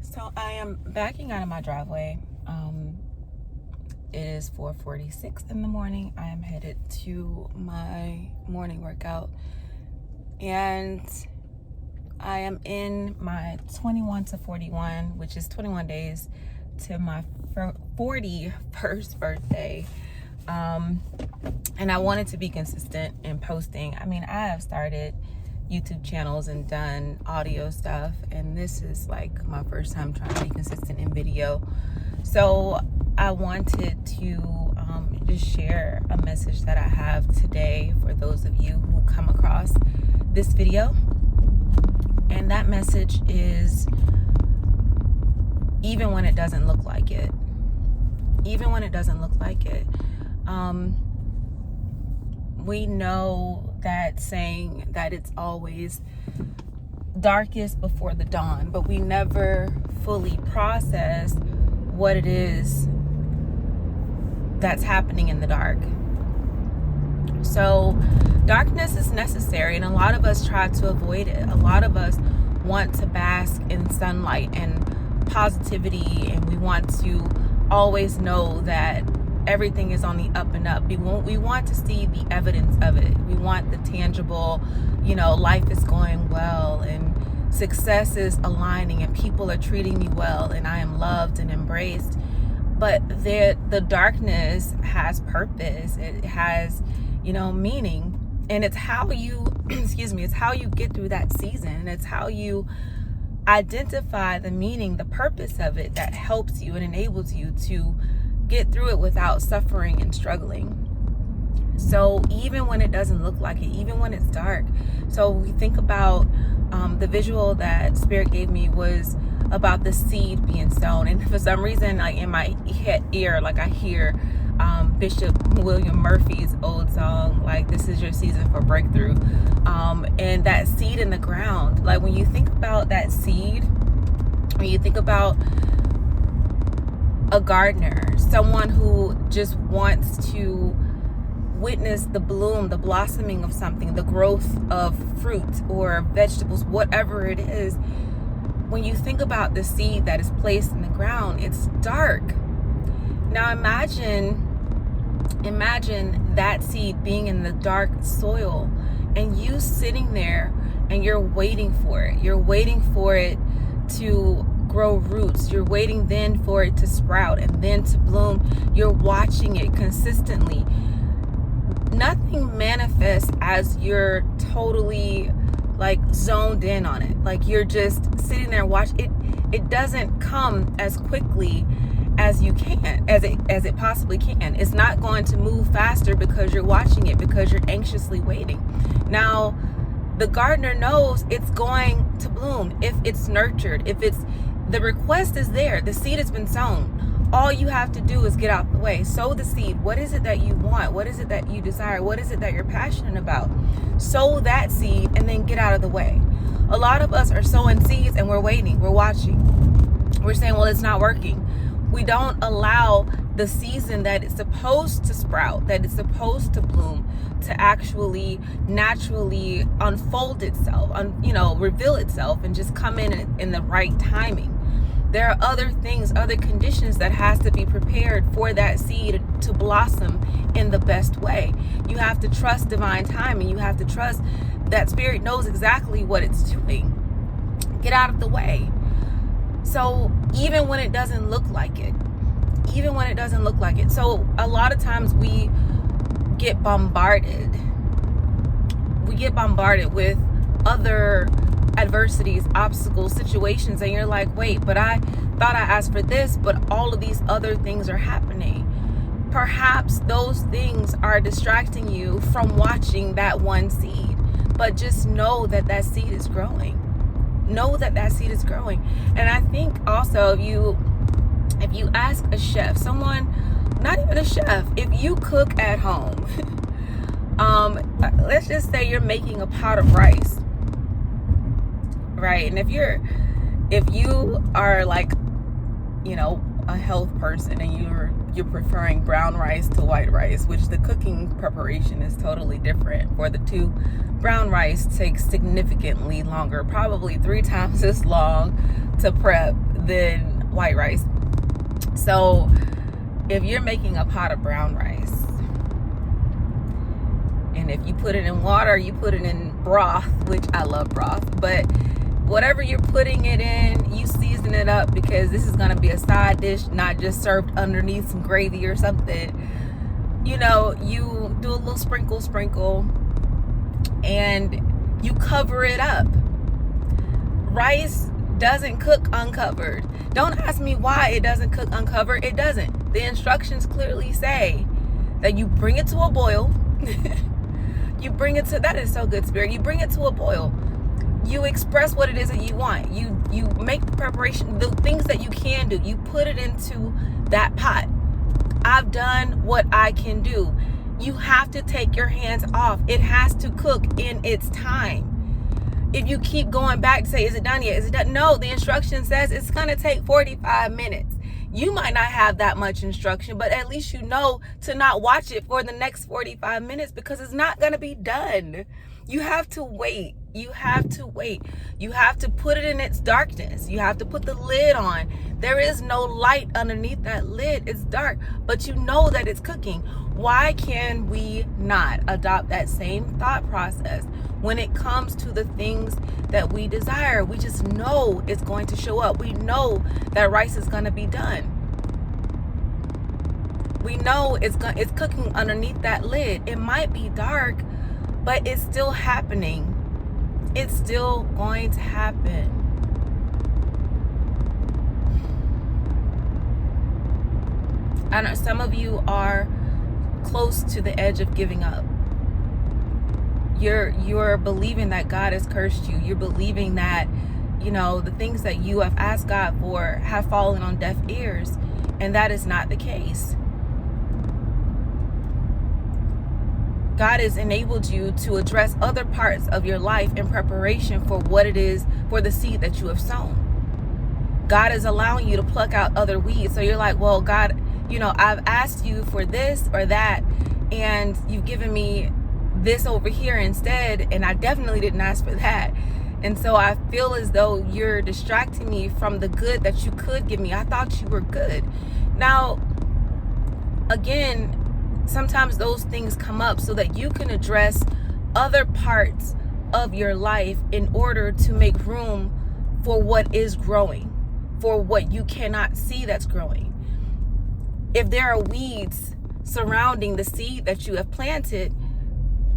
So I am backing out of my driveway. It is 4:46 in the morning. I am headed to my morning workout, and I am in my 21 to 41, which is 21 days to my 41st birthday. And I wanted to be consistent in posting. I mean, I have started YouTube channels and done audio stuff, and this is like my first time trying to be consistent in video. So I wanted to just share a message that I have today for those of you who come across this video. And that message is, even when it doesn't look like it, even when it doesn't look like it, we know that saying that it's always darkest before the dawn, but we never fully process what it is that's happening in the dark. So darkness is necessary, and a lot of us try to avoid it. A lot of us want to bask in sunlight and positivity, and we want to always know that everything is on the up and up. We want to see the evidence of it. We want the tangible, life is going well and success is aligning and people are treating me well and I am loved and embraced. But the darkness has purpose. It has, meaning. And it's how you, it's how you get through that season. It's how you identify the meaning, the purpose of it that helps you and enables you to get through it without suffering and struggling. So even when it doesn't look like it, even when it's dark. So we think about the visual that Spirit gave me was about the seed being sown. And for some reason, like in my ear, like I hear Bishop William Murphy's old song, like "This is your season for breakthrough." And that seed in the ground, like when you think about that seed, when you think about a gardener, someone who just wants to witness the bloom, the blossoming of something, the growth of fruit or vegetables, whatever it is. When you think about the seed that is placed in the ground, it's dark. Now imagine that seed being in the dark soil and you sitting there and you're waiting for it. You're waiting for it to grow roots. You're waiting then for it to sprout and then to bloom. You're watching it consistently. Nothing manifests as you're totally like zoned in on it. Like you're just sitting there watching it. It doesn't come as quickly as you can, as it possibly can. It's not going to move faster because you're watching it, because you're anxiously waiting. Now, the gardener knows it's going to bloom if it's nurtured, if it's, the request is there, the seed has been sown. All you have to do is get out the way. Sow the seed. What is it that you want? What is it that you desire? What is it that you're passionate about? Sow that seed and then get out of the way. A lot of us are sowing seeds and we're waiting, we're watching. We're saying, well, it's not working. We don't allow the season that it's supposed to sprout, that it's supposed to bloom, to actually naturally unfold itself, reveal itself and just come in the right timing. There are other things, other conditions that has to be prepared for that seed to blossom in the best way. You have to trust divine timing. You have to trust that Spirit knows exactly what it's doing. Get out of the way. So even when it doesn't look like it, so a lot of times we get bombarded with other adversities, obstacles, situations, and you're like, wait, but I thought I asked for this, but all of these other things are happening. Perhaps those things are distracting you from watching that one seed, but just know that that seed is growing. Know that that seed is growing. And I think also if you ask a chef, someone, not even a chef, if you cook at home, let's just say you're making a pot of rice, right? And if you are like, a health person and you're preferring brown rice to white rice, which the cooking preparation is totally different for the two. Brown rice takes significantly longer, probably 3 times as long to prep than white rice. So if you're making a pot of brown rice, and if you put it in water, you put it in broth, which I love broth, but whatever you're putting it in, you season it up, because this is going to be a side dish, not just served underneath some gravy or something. You know, you do a little sprinkle, and you cover it up. Rice doesn't cook uncovered. Don't ask me why it doesn't cook uncovered. It doesn't. The instructions clearly say that you bring it to a boil. You bring it to, that is so good, Spirit. You bring it to a boil. You express what it is that you want. You make the preparation, the things that you can do. You put it into that pot. I've done what I can do. You have to take your hands off. It has to cook in its time. If you keep going back to say, is it done yet? Is it done? No, the instruction says it's going to take 45 minutes. You might not have that much instruction, but at least you know to not watch it for the next 45 minutes, because it's not going to be done. You have to wait. You have to wait. You have to put it in its darkness. You have to put the lid on. There is no light underneath that lid. It's dark, but you know that it's cooking. Why can we not adopt that same thought process when it comes to the things that we desire? We just know it's going to show up. We know that rice is going to be done. We know it's cooking underneath that lid. It might be dark, but it's still happening. It's still going to happen. I know some of you are close to the edge of giving up. You're believing that God has cursed you. You're believing that, you know, the things that you have asked God for have fallen on deaf ears, and that is not the case. God has enabled you to address other parts of your life in preparation for what it is, for the seed that you have sown. God is allowing you to pluck out other weeds. So you're like, well, God, you know, I've asked you for this or that, and you've given me this over here instead, and I definitely didn't ask for that. And so I feel as though you're distracting me from the good that you could give me. I thought you were good. Now, again, sometimes those things come up so that you can address other parts of your life in order to make room for what is growing, for what you cannot see that's growing. If there are weeds surrounding the seed that you have planted,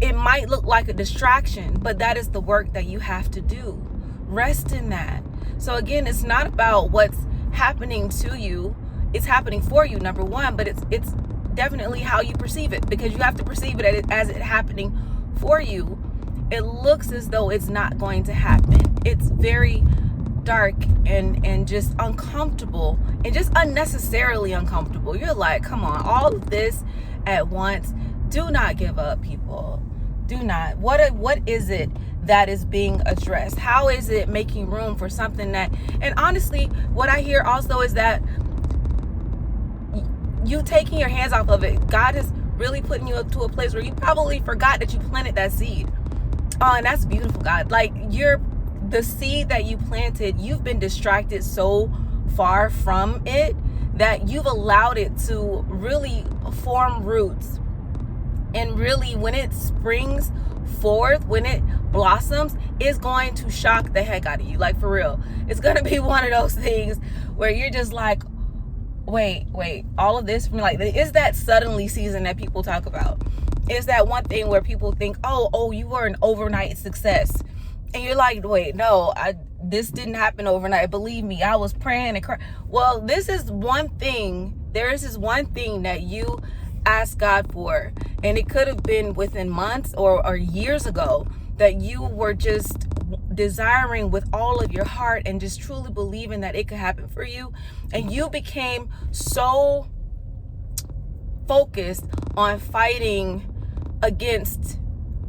it might look like a distraction, but that is the work that you have to do. Rest in that. So again, it's not about what's happening to you. It's happening for you, number one, but it's definitely how you perceive it, because you have to perceive it as it happening for you. It looks as though it's not going to happen. It's very dark and just uncomfortable, and just unnecessarily uncomfortable. You're like, come on, all of this at once. Do not give up, people. Do not. What is it that is being addressed? How is it making room for something that, and honestly, what I hear also is that you taking your hands off of it, God is really putting you up to a place where you probably forgot that you planted that seed. Oh, and that's beautiful, God. Like, the seed that you planted, you've been distracted so far from it that you've allowed it to really form roots. And really, when it springs forth, when it blossoms, it's going to shock the heck out of you. Like, for real. It's going to be one of those things where you're just like, wait, all of this, like, is that suddenly season that people talk about? Is that one thing where people think, oh, you were an overnight success. And you're like, wait, no, this didn't happen overnight. Believe me, I was praying and crying. Well, this is one thing. There is this one thing that you asked God for, and it could have been within months or years ago, that you were just desiring with all of your heart and just truly believing that it could happen for you. And you became so focused on fighting against,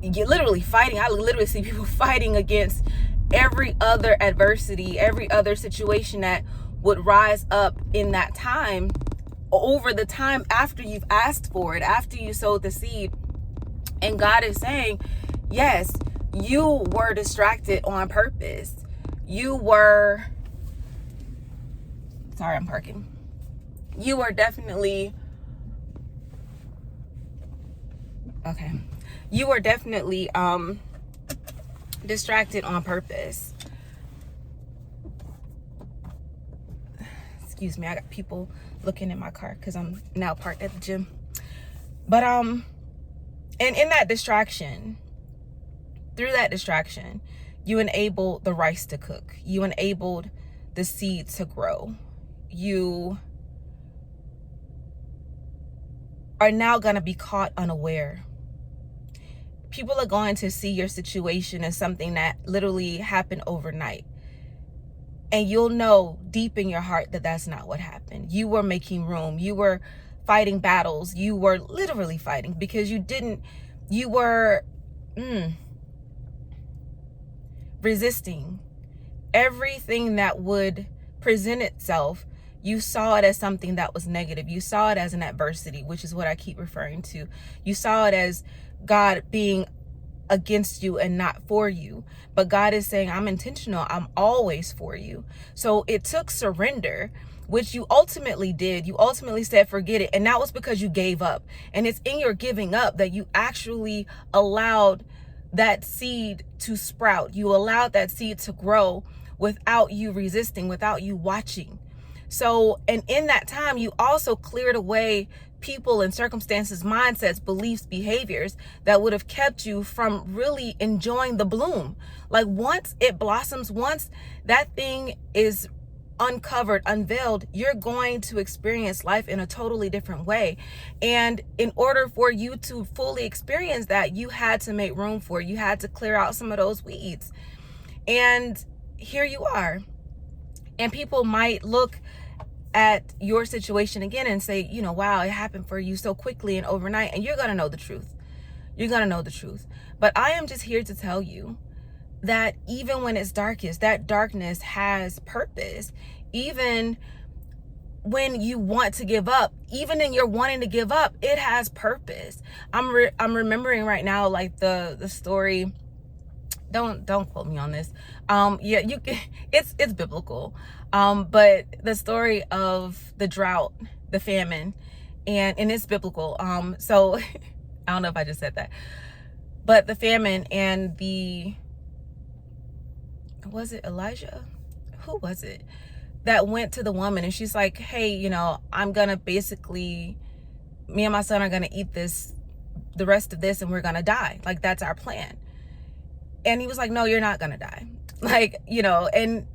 you literally fighting. I literally see people fighting against every other adversity, every other situation that would rise up in that time, over the time after you've asked for it, after you sowed the seed. And God is saying, yes, you were distracted on purpose. You were Sorry, I'm parking. You were definitely, okay. You were definitely distracted on purpose. Excuse me, I got people looking in my car because I'm now parked at the gym. But and in that distraction, through that distraction, you enabled the rice to cook. You enabled the seed to grow. You are now going to be caught unaware. People are going to see your situation as something that literally happened overnight. And you'll know deep in your heart that that's not what happened. You were making room. You were fighting battles. You were literally fighting because you were resisting everything that would present itself. You saw it as something that was negative. You saw it as an adversity, which is what I keep referring to. You saw it as God being against you and not for you. But God is saying, I'm intentional. I'm always for you. So it took surrender, which you ultimately did. You ultimately said, forget it. And that was because you gave up. And it's in your giving up that you actually allowed that seed to sprout. You allowed that seed to grow without you resisting, without you watching. So, and in that time, you also cleared away people and circumstances, mindsets, beliefs, behaviors that would have kept you from really enjoying the bloom. Like once it blossoms, once that thing is uncovered, unveiled, you're going to experience life in a totally different way. And in order for you to fully experience that, you had to make room for it. You had to clear out some of those weeds. And here you are. And people might look at your situation again and say, you know, wow, it happened for you so quickly and overnight. And you're going to know the truth. You're going to know the truth. But I am just here to tell you that even when it's darkest, that darkness has purpose. Even when you want to give up, even in your wanting to give up, it has purpose. I'm remembering right now, like the story. Don't quote me on this. Yeah, you can, it's biblical. But the story of the drought, the famine, and it's biblical. So I don't know if I just said that, but the famine and was it Elijah? Who was it that went to the woman and she's like, hey, you know, I'm gonna basically, me and my son are gonna eat the rest of this and we're gonna die. Like that's our plan. And he was like, no, you're not gonna die. Like, you know, and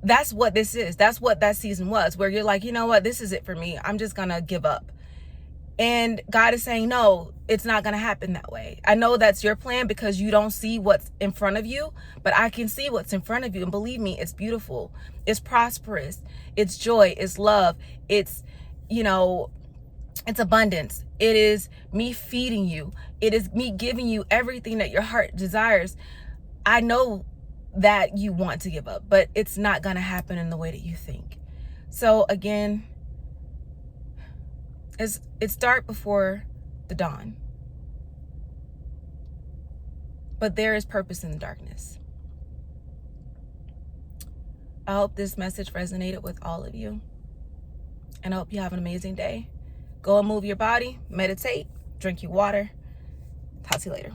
that's what this is. That's what that season was, where you're like, you know what, this is it for me. I'm just gonna give up. And God is saying, no, it's not gonna happen that way. I know that's your plan because you don't see what's in front of you, but I can see what's in front of you. And believe me, it's beautiful. It's prosperous. It's joy. It's love. It's, you know, it's abundance. It is me feeding you. It is me giving you everything that your heart desires. I know that you want to give up, but it's not going to happen in the way that you think. So again, it's dark before the dawn, but there is purpose in the darkness. I hope this message resonated with all of you, and I hope you have an amazing day. Go and move your body, meditate, drink your water. Talk to you later.